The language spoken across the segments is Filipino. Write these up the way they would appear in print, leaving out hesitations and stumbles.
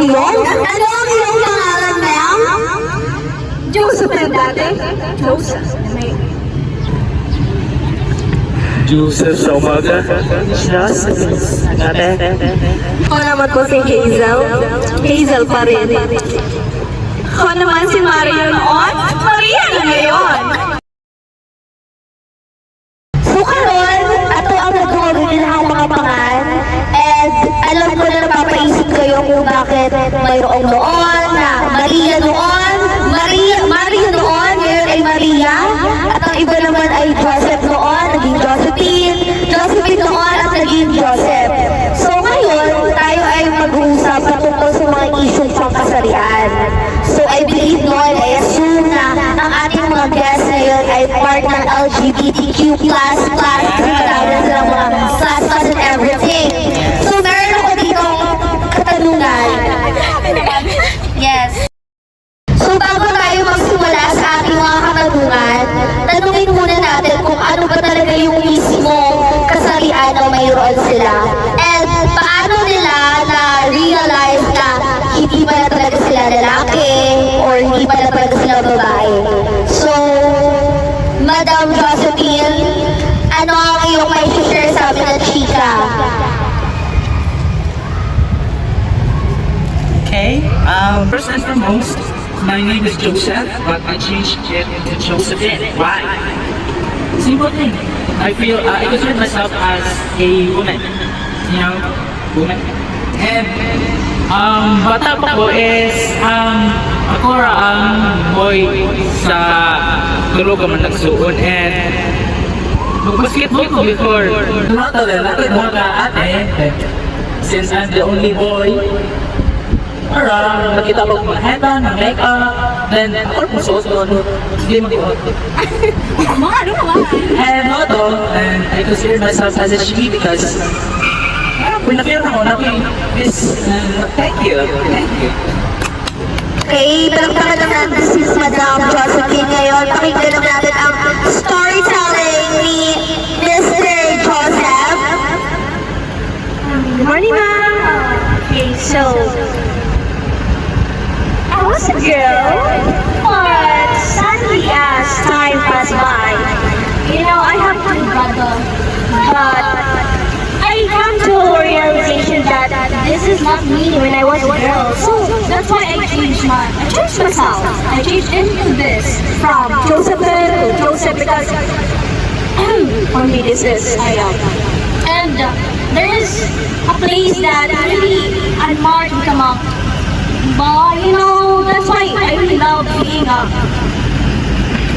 iyon? Ano ang iyong pangalan, ma'am? Joseph na dati. Joseph. Joseph sa umaga. Joseph sa gabi. Ako naman po si Hazel. Hazel pa rin. Ako naman si Mario noon. Maria na ngayon. So karon, ato ang nagkakaroon ng mga pangan. And alam ko na napapaisip kayo kung bakit mayroong noon na Maria noon, Mario noon, ngayon ay Maria. At ang iba naman ay Joseph noon, naging Josephine, Josephine noon at naging Joseph. So ngayon, tayo ay mag-uusap patungkol sa mga issues ng kasarian. So I believe noon, I assume na ang ating mga guests ngayon ay part ng LGBTQ+, katawag silang mga class and everything. So meron ako dito katanungan. Yes. So bago tayo magsimula sa ating mga katanungan, tanungin muna natin kung ano ba talaga yung mismo kasarian na mayroon sila. And paano nila na-realize na hindi pa na talaga sila lalaki or hindi pa na talaga sila babae. So, Madam Josephine, ano ang iyong may share sa amin na chika? Okay, first and foremost, my name is Joseph, but I changed it to Josephine. Why? Simple thing. I consider myself as a woman. You know, woman. And, bata pa ko is, ako ang boy sa tulog man nagsuon. And, mag-basketball ko before. Nakatawag mo ka ate, since I'm the only boy, nakita ko mga headband, mga make-up, then ako po suot doon, hindi mag-iot. Ano ka ba? And also, and I consider myself as a she because kung na-feel ako, thank you. Okay, palagpakan naman this is Madam Josephine ngayon. Pakinggan naman natin ang storytelling ni Mr. Joseph. Good morning, ma'am. Okay, so I was a girl, but sadly as time passed by, I have two brothers, but I come to a realization that this is not me when I was a girl, so that's why I changed myself. I changed into this from Joseph to Joseph because only this is I am. And there is a place that really unmarked come up. But that's why I really love being a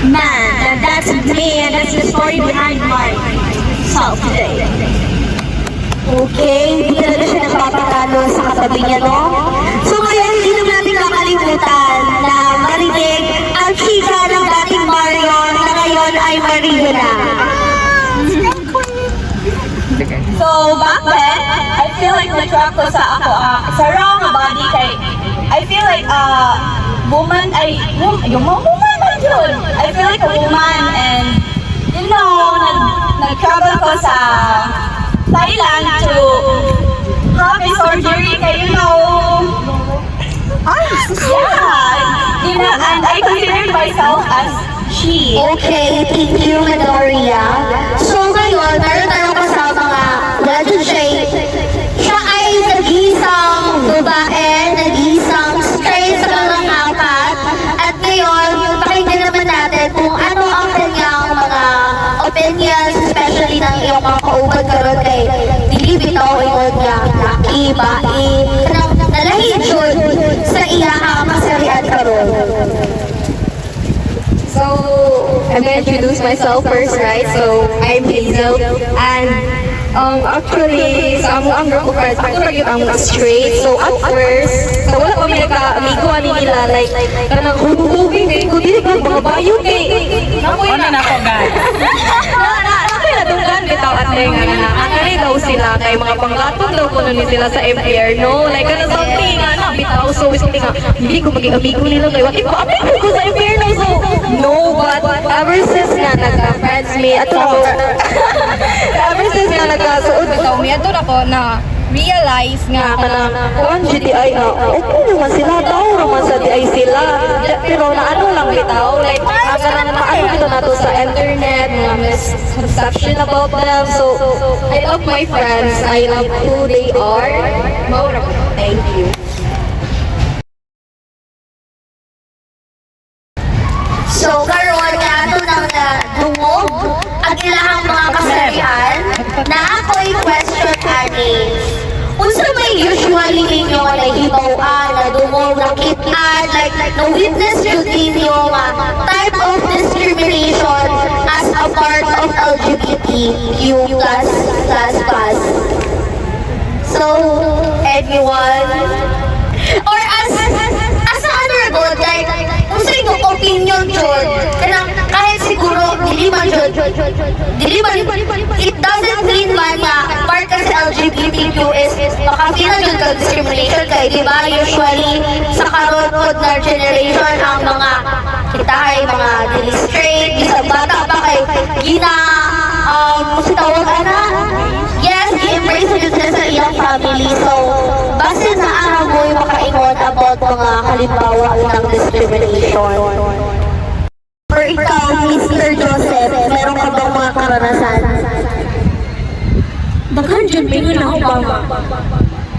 man. And that's me, and that's the story behind myself today. Okay, hindi talaga siya napapatalo sa katabi niya, no? So ngayon, hindi naman natin kakalimutan na marinig ang chika ng dating Mario na ngayon ay Maria na. So back then, I feel like na-track ko sa ako, sa wrong body kay I feel like woman ay yung mga woman man yun. I feel like a woman and nag-travel ko sa Thailand to have a surgery kay and I consider myself as she. Okay, thank you, Madoria. So ngayon, meron tayong kasama nga, graduate. Siya ay nag-isang babae, nag-isang straight sa mga apat. At ngayon, pakinggan naman natin kung ano ang kanyang mga opinions, especially ng iyong mga kaubad karon kay dili bitaw ingon nga laki, bae, nalahin yun sa iyang kasarian karon. So, I'm gonna introduce myself first, right? So, I'm Hazel, and actually, sa ang group of friends, ako lagi ang straight. So, at first, so wala kami nagka-amigo nila, like, kanang hubugin kayo, kung dili ka mga bayo kayo. Ano na po, guys? Nadunggan bitaw at ang daw sila kay mga panggatong daw ko nun sila sa MPR, no? Like, ano something, bitaw, so something hindi ko maging amigo nila kayo. What if amigo ko sa MPR, no? So, no, but ever since nga nagka-friends me at ever since nga nagka-suod ko, may ador ako na realize nga kanang Kuan GDI nga, okay naman sila, tao naman sa DI sila. Pero naano lang bitaw, like, kanang maano kita na to sa internet, mga misconception about them. So, I love my friends, I love who they are. Thank you. So, karon nga ato nang dungog ang ilahang mga kasarian na ako'y question ani. Unsa may usually ninyo nahibaw-an na dungog nakit-an like no witness jud ninyo nga type of discrimination as a part of LGBTQ plus. So, anyone? Or as other good, like, kung sa inyo opinion jud, kanang kahit siguro, dili man, it doesn't mean man na part ka sa LGBTQ is makafeel na jud ka discrimination kay, di ba, usually, sa karot na generation, ang mga, kita ay mga dili straight, isang bata pa kay, kasi tawag na, yes, i-embrace na jud sila sa iyong family, so, basta na amoy makaingon about mga halimbawa ng discrimination. Or ikaw, Mr. Joseph, meron ka bang mga karanasan? daghan dyan may nga ako ba?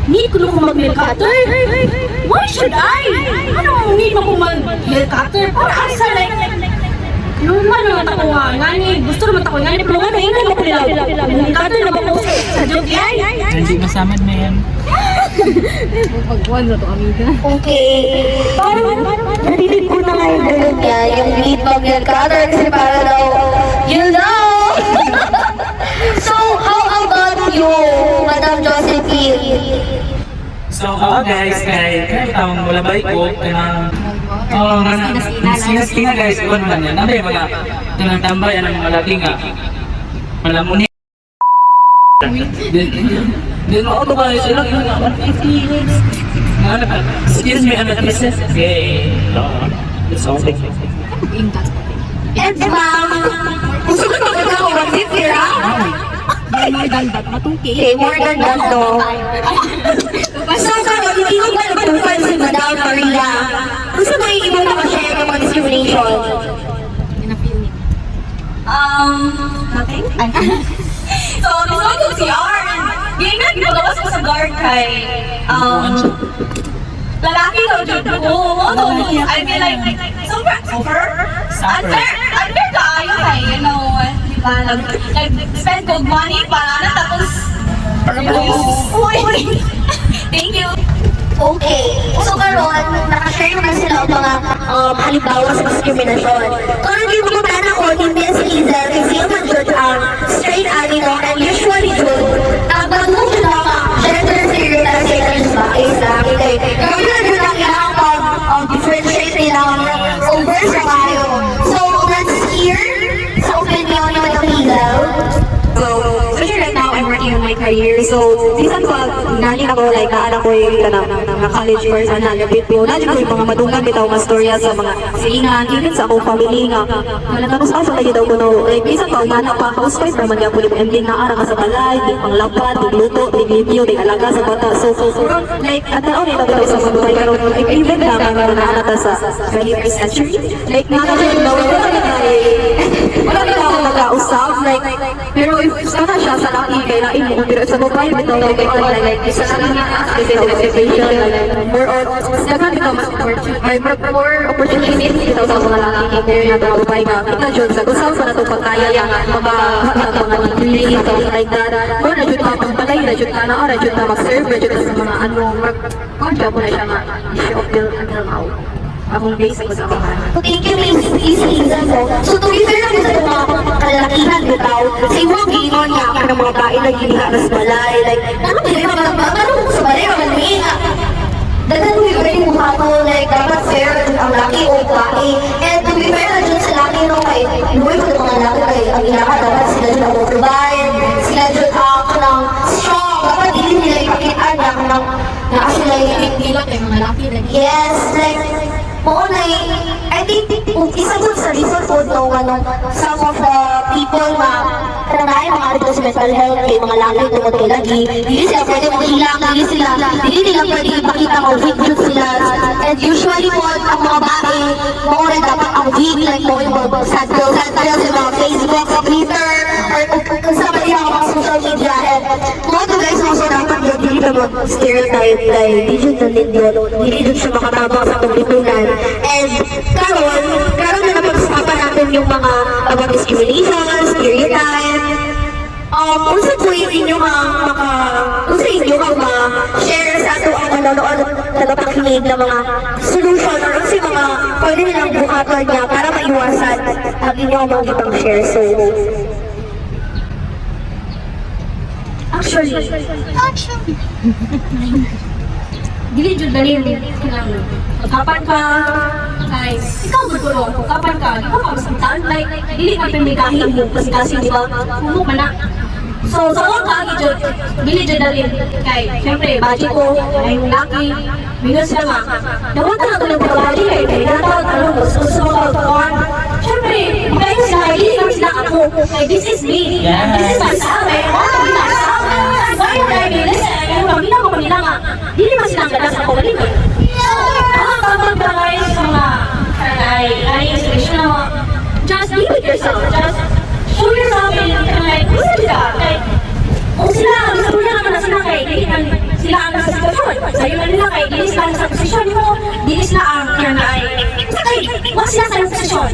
Need ko na kung mag-mail cutter? Why should I? Ano need mo kung mag-mail cutter? Para asa like normal naman ako nga. Ngani, gusto naman ako ngani. Pero nga, ingay ako nila. Mail cutter na ba ko sa joke yan? Hindi masamad na yan. Okay. Parang narinig ko na nga yung ganun niya, yung lead mag-mail cutter kasi para daw, you know! So, how about you, Madam Josephine? So, guys, kaya tawang wala ba ko, kanang, sinaskinga guys, iwan man yan. Ano yung mga, kanang tambay, anong malaki nga, malamuni. Then, ako ba, sila, 150 words. Excuse me, I'm a princess. Okay. It's all okay. And ma'am, gusto ko na ako mag-sisira? More than that, matuki. Okay, more than that, no? So, karon, hindi ko ba nagpupan si Madam Maria? Gusto mo yung ibang nakashare ng mga discrimination? Nothing? So, nisuot ko si R. Ganyan, ginagawas ko sa guard kay, lalaki daw dyan ko. I mean like, suffer? Unfair kaayo kay, you know, di ba, nag-spend ko money para na, tapos, uy, thank you. Okay. So, karon, nakashare naman sila ang mga halimbawa sa discrimination. Karon, yung mga ko, hindi si Liza, kasi yung man-judge ang straight anino, and usually jud, bago siya mga gender stereotypes ba, is laki kay, gawin na jud ang ilang differentiate nilang over sa kayo. So, let's hear sa opinion ng mga Liza. So, especially right now, I'm working on my career. So, minsan pag nalin ako, like, naanak ko yung college course, nalabit ko. Nalin ko yung mga madungan, bitaw mga storya sa mga silingan, even sa akong family nga. Tapos asa lagi daw ko no, like, minsan pa, umana pa, housewife naman niya po yung ending na ara ka sa balay, di pang lapat, di luto, di review, di alaga sa bata. So, like, at naon yung nagdaw sa mga buhay, pero like, even na, mga naanata sa 21st century, like, nakakasya yung daw, wala nila ako nag-ausap, like, pero if sana siya sa laki, kaya lain mo, pero sa babae, bitaw na kay online, like, isa na lang niya, kasi motivation, like, more on, mas dagan ito, may more opportunities ito sa mga laki, kaya na ito, babae nga, kita dyan, sa gusaw sa nato pagkaya, mga degree, something like that, or na dyan ka pagpalay, na dyan ka na, or na dyan ka mag-serve, na dyan ka sa mga ano, mag-conjure mo na siya nga, issue of bill until now. Akong base ko sa mga. Thank you, Miss Liza po. So, to be fair naman sa mga kalalakihan bitaw, sa iwang gingon niya ako ng mga bae na giniharas balay. Like, ano ba yung mga bata? Ano sa balay naman niya? Dagan mo yung mukha ko, like, dapat fair ang laki o bae. And to be fair na dyan sa laki, no, kay inuwi ko ng mga laki kay ang inaka, dapat sila dyan ako provide, sila dyan ako ng strong, dapat hindi nila ipakitaan niya ako ng sila yung Gilot yung mga laki. yes, like, I think isa po sa reason po no, some of the people na time, mga arito sa mental health, kay mga langit, tungkol kay lagi, hindi sila pwede makilang, hindi nila pwede ipakita mga weak jud sila. And usually po, ang mga bae, mga rin dapat ang weak, like mga sad girls sa mga Facebook, sa Twitter, or kung sa mga social media. And mga to guys, also dapat yun, hindi na mag-stereotype, dahil hindi dyan nalindot, hindi dyan siya makatabang sa pagbibunan. And karon na napag-usapan natin yung mga about discrimination, stereotype. Unsa po yung inyo unsa inyo ang ma-share sa ato ang manonood tagapakinig ng mga solution or unsa yung mga pwede nilang buhaton niya para maiwasan ang inyong mga gitang share. So, Actually, dili jud dali kapan ka guys ikaw gusto kapan ka di ko makasakitan like dili ka pimikahin mo kasi di ba humok man na so sa ka jud dili jud dali kay syempre budget ko ay laki minus na nga dapat na ko ng pagbaji kay dapat gusto mo pagkuhan syempre kayo sila dili lang sila ako kay this is me this is myself why would I be listening hindi na ko kanila nga dili man silang ganda sa kulit kapag guys mga ay inspirational just be with yourself just show yourself in like gusto sila kay kung sila gusto nila naman na sila kay dili man sila ang nasa sitwasyon sayo man nila kay dili sila nasa posisyon mo dili sila ang ay sakay wag sila sa posisyon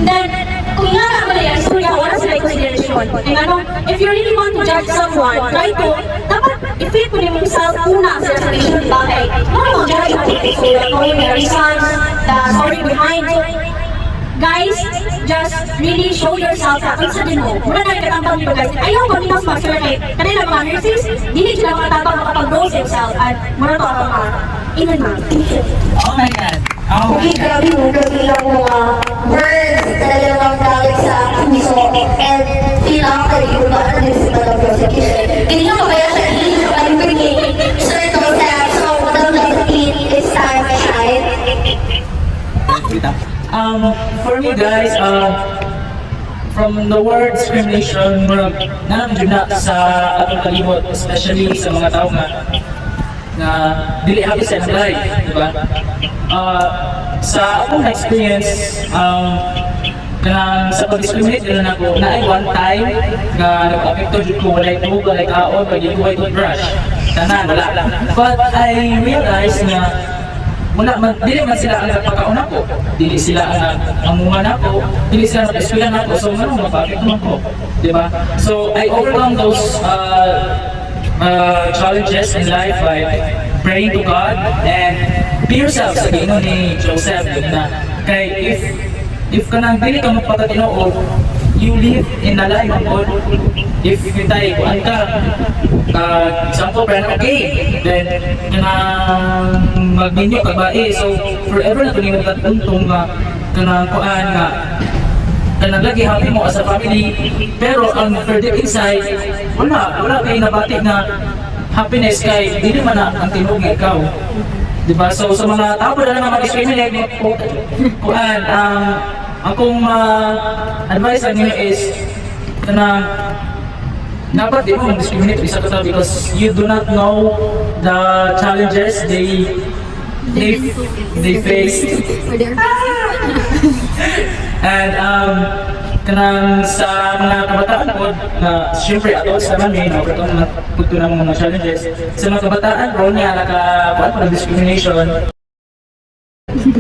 then kung nga naman yan istorya wala sila consideration and ano if you really want to judge someone try to dapat i-fit mo yung self una sa relation di ba kay ano mo judge mo so knowing the reasons the story behind guys just really show yourself na kung sa din mo muna na ikatambang nyo guys ayaw ko nila sponsor kay kanila mga nurses hindi sila makatabang makapag-grow themselves at muna to ang mga inan na Oh my God. Oh my okay, God. grabe mo, grabe lang mga words talagang ang galing sa puso. And feel ako kayo yung mga din sa mga prosecution. Ganyan ko kaya sa issue, I'm bringing circle that so don't it's time to shine. For me guys, from the word discrimination, nanamdyo na sa atong kalimot, especially sa mga tao na dili happy sa life, di ba? Sa akong experience, kanang sa pag-discriminate nila nako na ay one time na nag-apekto jud ko walay tubig walay kaon pag hindi ko ay toothbrush tanan wala but I realized na wala man dili man sila ang nagpakaon ako dili sila ang amungan ako dili sila nag-eskwela nako so ngano mapapekto man ko di ba so I overcome those challenges in life by praying to God and be yourself sa Ginoo ni Joseph na kay if kanang dili ka magpatatinoo you live in a life of God if you die kuan ka example brand okay then kanang magminyo ka ba so forever na tuning magtatuntong nga kanang kuan nga kanang lagi happy mo as a family pero ang deep inside wala kay nabati na happiness kay dili man na ang tinuod nga ikaw diba so sa mga tao na naman mag-discriminate kuan akong advice sa inyo is na dapat di mo mag-discriminate isa ka tao because you do not know the challenges they face and kanang sa mga kabataan po na siyempre adults naman may nakuto na punto ng mga challenges sa mga kabataan po niya nakakuha po ng discrimination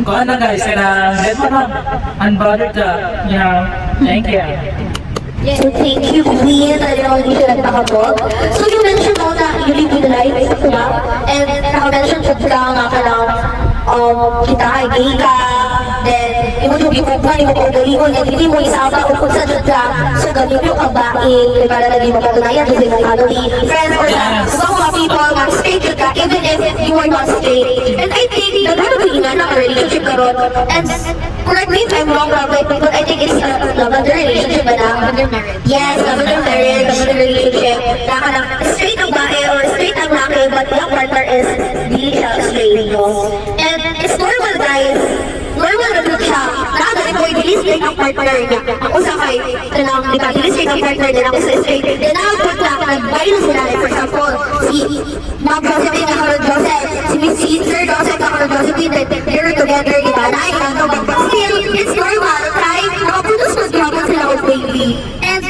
kuha na guys kanang let mo na unbothered ka you know thank you. So thank you, Queen. Talagang hindi ka nagpakabot. So you mentioned mo na you live with life, diba? And naka-mention siya ka nga ka lang, kita ay gay ka, then imo yung gikupan, imo kong galingon, and hindi mo isama kung sa jud ka. So ganun yung kabaing, para lagi mo patunayan sa iyong family, friends, or sa mga people nga straight jud ka, even if you are not straight. And I think, nagkakaginan na relationship karon. And correct me if I'm wrong, Robert, but I think it's a love under relationship ba na? Yes, love under marriage, love under relationship. Naka lang, straight ang bae or straight ang laki, but yung partner is hindi siya straight, no? And it's normal, guys. Normal na dun siya. Nakagaling ko i-release din ang partner niya. Ako sa kay, kanang nag-release din ang partner niya ako sa straight. Then nakapot lang, nag-viral sila. Like for example, si Ma'am Josephine Nakarod Joseph, si Miss Sir Joseph Nakarod Josephine, they're together, diba? Nakikano, but still, it's normal, right? Nakapuntos na gawin sila ng baby. And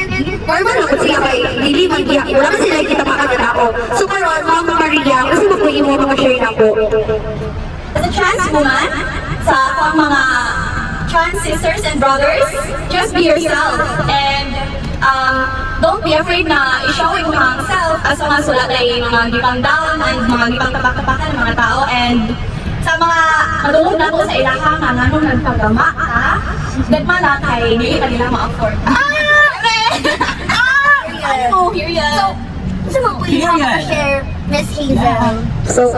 normal ako siya kay Lily Mandia. Wala ka sila kita makagana ko. So karon, Ma'am Maria, kasi magpuin mo mga share na po. As a trans woman, sa akong mga trans sisters and brothers, just be yourself. And don't be afraid na i-show yung mga self as mga sulat ay mga gipang down and mga gipang tapak-tapakan ng mga tao. And sa mga madungog na po sa ilaha nga nanong nagpagama ha, gagma na kay hindi pa nila ma-afford. Ano? Period. So, gusto mo po yung share, Miss Hazel? So,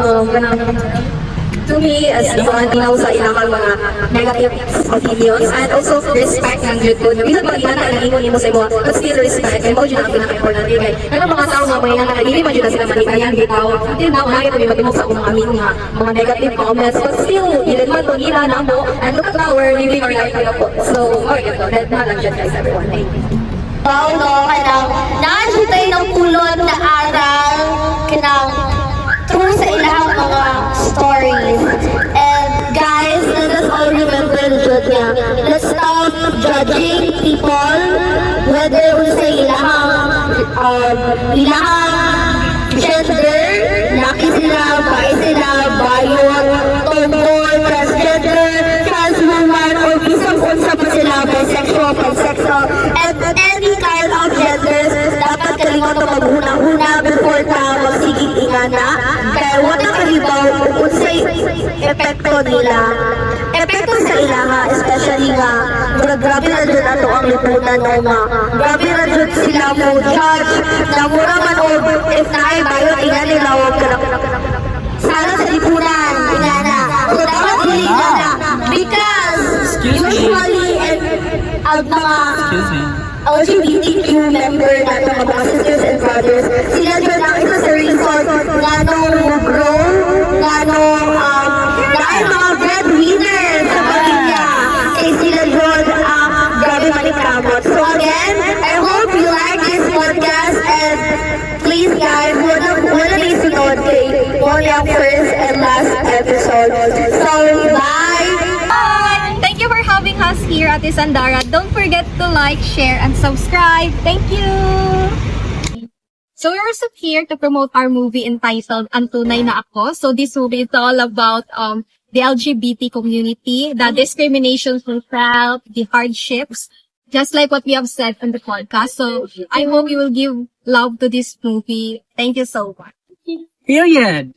to me, as mga tinaw sa ilang mga negative opinions and also respect ng good po. Bisa pag ilan na ingon mo sa imo, but still respect. Kaya mo dyan ang pinaka-importante kay. Ano mga tao nga mga nakadili man dyan sila manikayan, bitaw. Until now, nakita kami matimog sa akong amin nga mga negative comments, but still, ilan man itong ila na mo, and look at now, we're living our life na po. So, that na lang dyan guys, everyone. Thank you. Wow, no, kanang naan tayo ng pulot na aral, kanang through sa ilang mga stories. And guys, let us all remember the truth niya. Let's stop judging people, whether sa ilang gender, laki sila, bae sila, bayon, tomboy, transgender, trans woman, or bisang unsa pa sila, bisexual, pansexual, and any kind of genders, dapat kalimutan maghuna-huna before ta magsigig ingana. Kaya wala kalibaw kung sa epekto nila. Epekto sa ilaha, especially nga, grabe na dyan ato ang lipunan o nga. Grabe na dyan sila mo judge, na mura man o if naay bayon, ingana nila o sana sa lipunan, ingana. So dapat hindi na because usually ang mga LGBTQ member natin, mga sisters and brothers, sila dyan ang isa sa reason nga nung grow, nga nung dahil mga breadwinners sa pamilya, kaya sila dyan ang grabe manikamot. So again, I hope you like this podcast and please guys, wala na isunod kay only ang first and last episode. So bye! Thank you for having us here at Isandara. Don't forget to like, share, and subscribe. Thank you! So we're also here to promote our movie entitled Ang Tunay na Ako. So this movie is all about the LGBT community, the discrimination we felt, the hardships, just like what we have said on the podcast. So I hope you will give love to this movie. Thank you so much. Period.